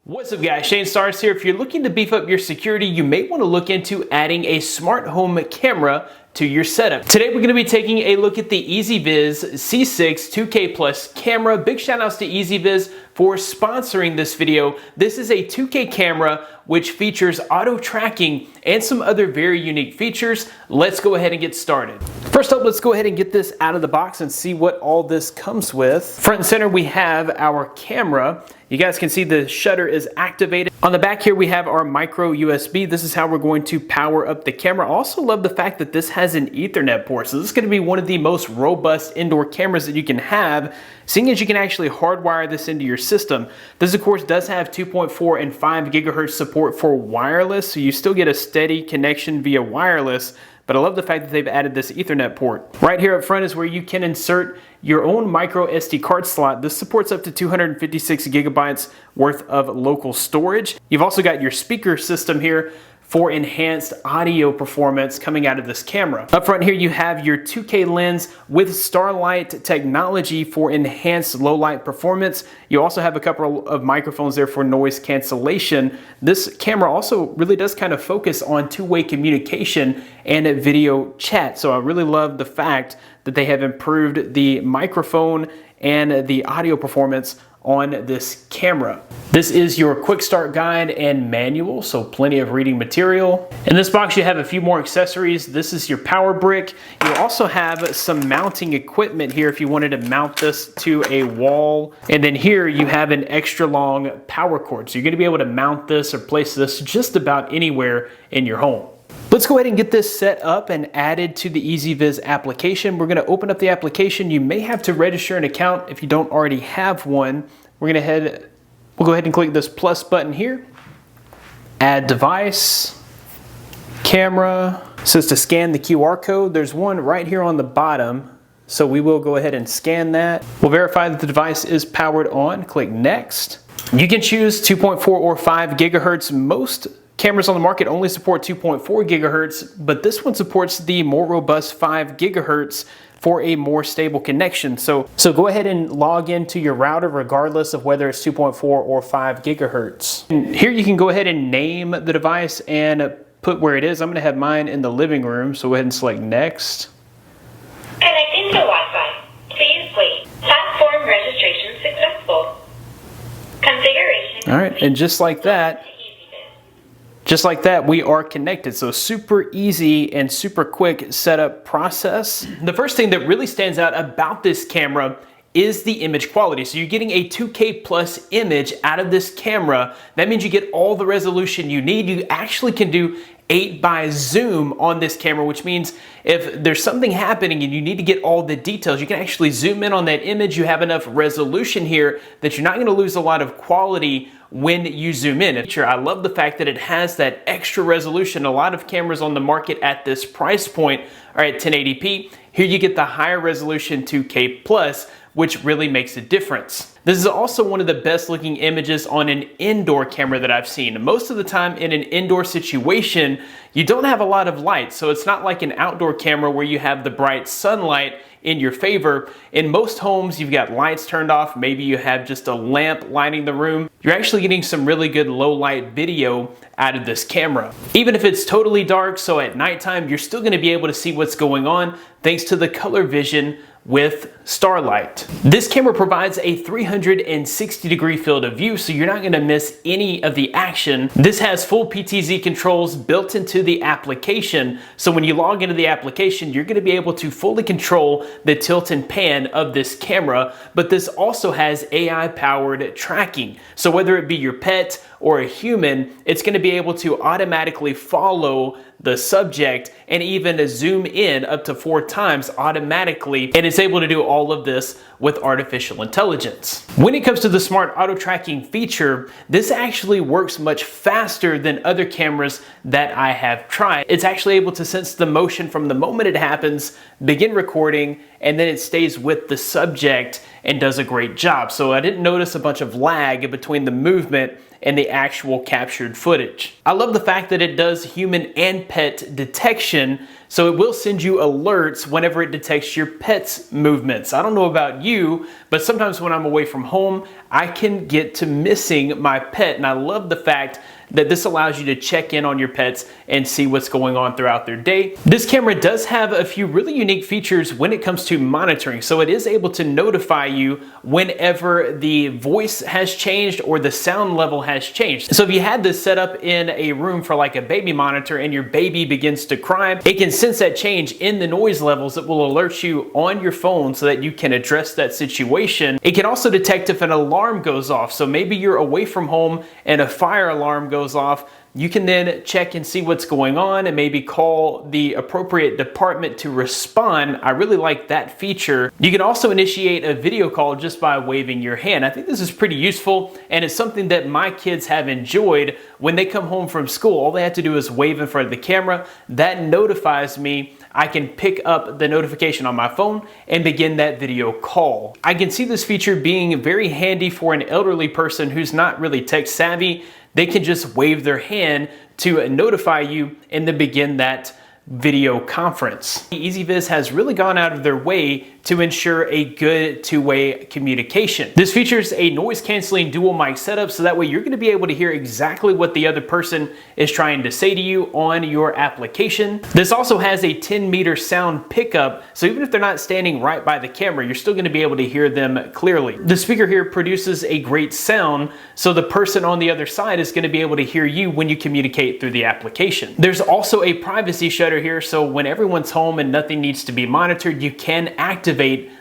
What's up guys, Shane Stars here. If you're looking to beef up your security, you may want to look into adding a smart home camera to your setup. Today we're going to be taking a look at the EZVIZ C6 2K Plus camera. Big shout outs to EZVIZ for sponsoring this video. This is a 2K camera which features auto tracking and some other very unique features. Let's go ahead and get started. First up, let's go ahead and get this out of the box and see what all this comes with. Front and center we have our camera. You guys can see the shutter is activated. On the back here we have our micro USB. This is how we're going to power up the camera. I also love the fact that this has an Ethernet port. So this is going to be one of the most robust indoor cameras that you can have, seeing as you can actually hardwire this into your system. This of course does have 2.4 and 5 gigahertz support for wireless, so you still get a steady connection via wireless. But I love the fact that they've added this Ethernet port. Right here up front is where you can insert your own micro SD card slot. This supports up to 256 gigabytes worth of local storage. You've also got your speaker system here for enhanced audio performance coming out of this camera. Up front here you have your 2K lens with Starlight technology for enhanced low light performance. You also have a couple of microphones there for noise cancellation. This camera also really does kind of focus on two-way communication and video chat. So I really love the fact that they have improved the microphone and the audio performance on this camera. This is your quick start guide and manual, so plenty of reading material. In this box you have a few more accessories. This is your power brick. You also have some mounting equipment here if you wanted to mount this to a wall. And then here you have an extra long power cord. So you're going to be able to mount this or place this just about anywhere in your home. Let's go ahead and get this set up and added to the EZVIZ application. We're going to open up the application. You may have to register an account if you don't already have one. We'll go ahead and click this plus button here. Add device, camera. It says to scan the QR code. There's one right here on the bottom, so we will go ahead and scan that. We'll verify that the device is powered on. Click next. You can choose 2.4 or 5 gigahertz. Most cameras on the market only support 2.4 gigahertz, but this one supports the more robust 5 gigahertz for a more stable connection. So go ahead and log into your router regardless of whether it's 2.4 or 5 gigahertz. And here you can go ahead and name the device and put where it is. I'm going to have mine in the living room, so go ahead and select next. Connecting to Wi-Fi. Please wait. Platform registration successful. Configuration. All right, and just like that, we are connected. So super easy and super quick setup process. The first thing that really stands out about this camera is the image quality. So you're getting a 2K plus image out of this camera. That means you get all the resolution you need. You actually can do 8x zoom on this camera, which means if there's something happening and you need to get all the details, you can actually zoom in on that image. You have enough resolution here that you're not going to lose a lot of quality when you zoom in. I love the fact that it has that extra resolution. A lot of cameras on the market at this price point are at 1080p. Here you get the higher resolution 2K plus, which really makes a difference. This is also one of the best looking images on an indoor camera that I've seen. Most of the time in an indoor situation, you don't have a lot of light, so it's not like an outdoor camera where you have the bright sunlight in your favor. In most homes, you've got lights turned off. Maybe you have just a lamp lighting the room. You're actually getting some really good low light video out of this camera. Even if it's totally dark, so at nighttime, you're still gonna be able to see what's going on thanks to the color vision with Starlight. This camera provides a 360 degree field of view, so you're not going to miss any of the action. This has full PTZ controls built into the application, so when you log into the application, you're going to be able to fully control the tilt and pan of this camera, but this also has AI powered tracking. So whether it be your pet or a human, it's going to be able to automatically follow the subject and even zoom in up to 4 times automatically, and it's able to do all of this with artificial intelligence. When it comes to the smart auto tracking feature, this actually works much faster than other cameras that I have tried. It's actually able to sense the motion from the moment it happens, begin recording, and then it stays with the subject and does a great job. So I didn't notice a bunch of lag between the movement and the actual captured footage. I love the fact that it does human and pet detection, So it will send you alerts whenever it detects your pet's movements. I don't know about you, but sometimes when I'm away from home, I can get to missing my pet. And I love the fact that this allows you to check in on your pets and see what's going on throughout their day. This camera does have a few really unique features when it comes to monitoring. So it is able to notify you whenever the voice has changed or the sound level has changed. So if you had this set up in a room for like a baby monitor and your baby begins to cry, it can sense that change in the noise levels. It will alert you on your phone so that you can address that situation. It can also detect if an alarm goes off. So maybe you're away from home and a fire alarm goes off. You can then check and see what's going on and maybe call the appropriate department to respond. I really like that feature. You can also initiate a video call just by waving your hand. I think this is pretty useful, and it's something that my kids have enjoyed. When they come home from school, all they have to do is wave in front of the camera. That notifies me. I can pick up the notification on my phone and begin that video call. I can see this feature being very handy for an elderly person who's not really tech savvy. They can just wave their hand to notify you and then begin that video conference. EZVIZ has really gone out of their way to ensure a good two-way communication. This features a noise canceling dual mic setup, so that way you're going to be able to hear exactly what the other person is trying to say to you on your application. This also has a 10-meter sound pickup, so even if they're not standing right by the camera, you're still going to be able to hear them clearly. The speaker here produces a great sound, so the person on the other side is going to be able to hear you when you communicate through the application. There's also a privacy shutter here, so when everyone's home and nothing needs to be monitored, you can activate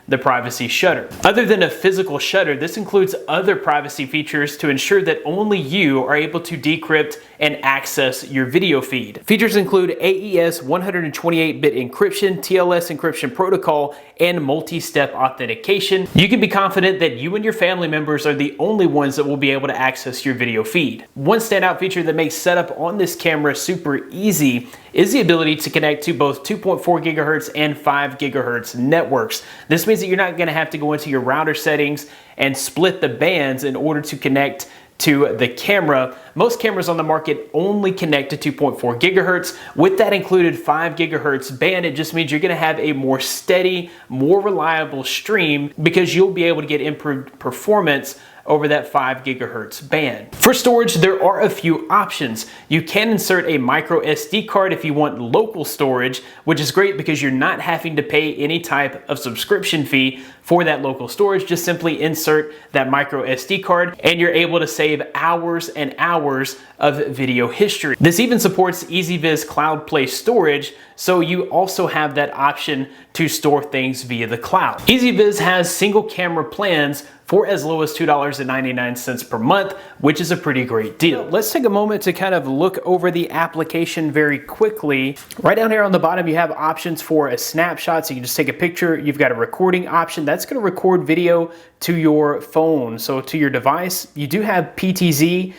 the privacy shutter. Other than a physical shutter, this includes other privacy features to ensure that only you are able to decrypt and access your video feed. Features include AES 128-bit encryption, TLS encryption protocol, and multi-step authentication. You can be confident that you and your family members are the only ones that will be able to access your video feed. One standout feature that makes setup on this camera super easy is the ability to connect to both 2.4 gigahertz and 5 gigahertz networks. This means that you're not going to have to go into your router settings and split the bands in order to connect to the camera. Most cameras on the market only connect to 2.4 gigahertz. With that included 5 gigahertz band, it just means you're going to have a more steady, more reliable stream because you'll be able to get improved performance over that 5 gigahertz band. For storage, there are a few options. You can insert a micro SD card if you want local storage, which is great because you're not having to pay any type of subscription fee for that local storage. Just simply insert that micro SD card and you're able to save hours and hours of video history. This even supports EZVIZ Cloud Play storage, so you also have that option to store things via the cloud. EZVIZ has single camera plans for as low as $2.99 per month, which is a pretty great deal. Let's take a moment to kind of look over the application very quickly. Right down here on the bottom, you have options for a snapshot, so you can just take a picture. You've got a recording option. That's going to record video to your phone, so to your device. You do have PTZ.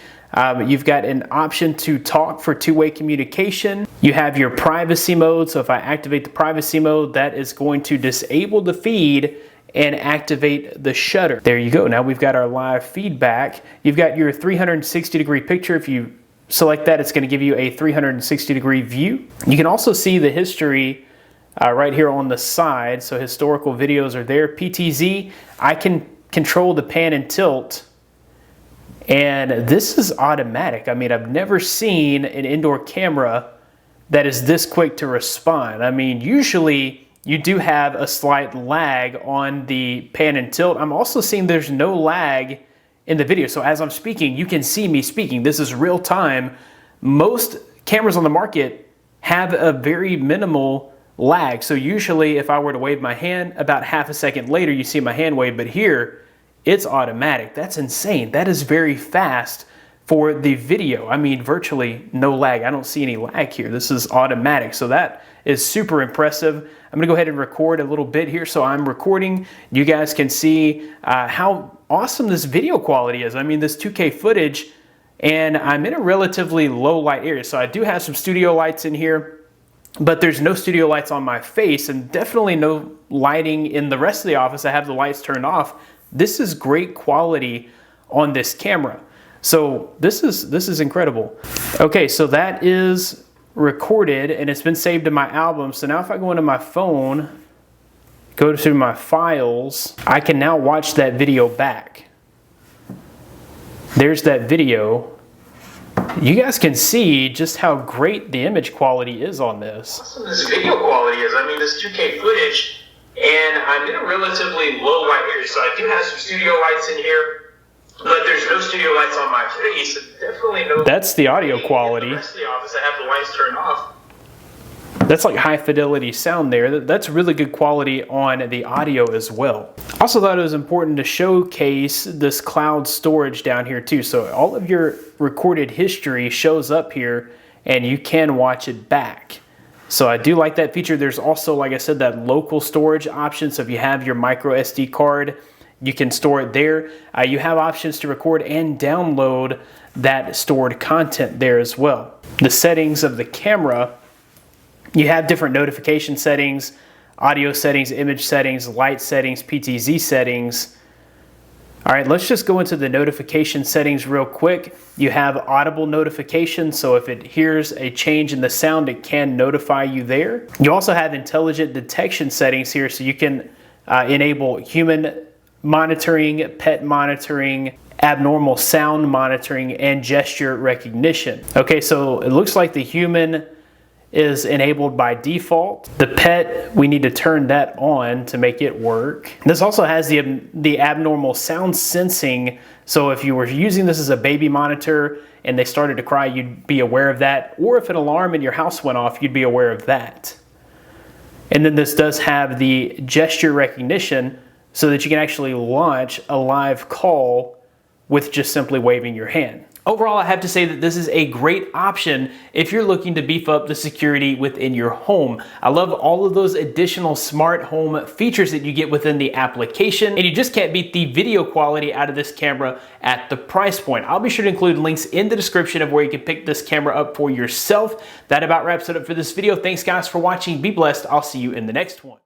You've got an option to talk for two-way communication. You have your privacy mode, so if I activate the privacy mode, that is going to disable the feed and activate the shutter. There you go. Now we've got our live feedback. You've got your 360-degree picture. If you select that, it's going to give you a 360-degree view. You can also see the history right here on the side. So historical videos are there. PTZ, I can control the pan and tilt. And this is automatic. I mean, I've never seen an indoor camera that is this quick to respond. I mean, usually you do have a slight lag on the pan and tilt. I'm also seeing there's no lag in the video. So as I'm speaking, you can see me speaking. This is real time. Most cameras on the market have a very minimal lag. So usually if I were to wave my hand, about half a second later, you see my hand wave, but here it's automatic. That's insane. That is very fast for the video. I mean, virtually no lag. I don't see any lag here. This is automatic. So that is super impressive. I'm gonna go ahead and record a little bit here. So I'm recording. You guys can see how awesome this video quality is. I mean, this 2K footage, and I'm in a relatively low light area. So I do have some studio lights in here, but there's no studio lights on my face and definitely no lighting in the rest of the office. I have the lights turned off. This is great quality on this camera. So this is incredible. Okay, so that is recorded and it's been saved to my album. So now if I go into my phone, go through my files, I can now watch that video back. There's that video. You guys can see just how great the image quality is on this. Awesome this video quality is. I mean, this 2K footage, and I'm in a relatively low light area, so I do have some studio lights in here, but there's no studio lights on my face. Definitely no. That's the audio quality. The rest of the office, I have the lights turned off. That's like high fidelity sound there. That's really good quality on the audio as well. Also thought it was important to showcase this cloud storage down here too. So all of your recorded history shows up here and you can watch it back. So I do like that feature. There's also, like I said, that local storage option. So if you have your micro SD card, you can store it there. You have options to record and download that stored content there as well. The settings of the camera, you have different notification settings, audio settings, image settings, light settings, PTZ settings. All right, let's just go into the notification settings real quick. You have audible notifications, so if it hears a change in the sound, it can notify you there. You also have intelligent detection settings here, so you can enable human monitoring, pet monitoring, abnormal sound monitoring, and gesture recognition. Okay, so it looks like the human is enabled by default. The pet, we need to turn that on to make it work. This also has the abnormal sound sensing. So if you were using this as a baby monitor and they started to cry, you'd be aware of that. Or if an alarm in your house went off, you'd be aware of that. And then this does have the gesture recognition so that you can actually launch a live call with just simply waving your hand. Overall, I have to say that this is a great option if you're looking to beef up the security within your home. I love all of those additional smart home features that you get within the application, and you just can't beat the video quality out of this camera at the price point. I'll be sure to include links in the description of where you can pick this camera up for yourself. That about wraps it up for this video. Thanks guys for watching. Be blessed. I'll see you in the next one.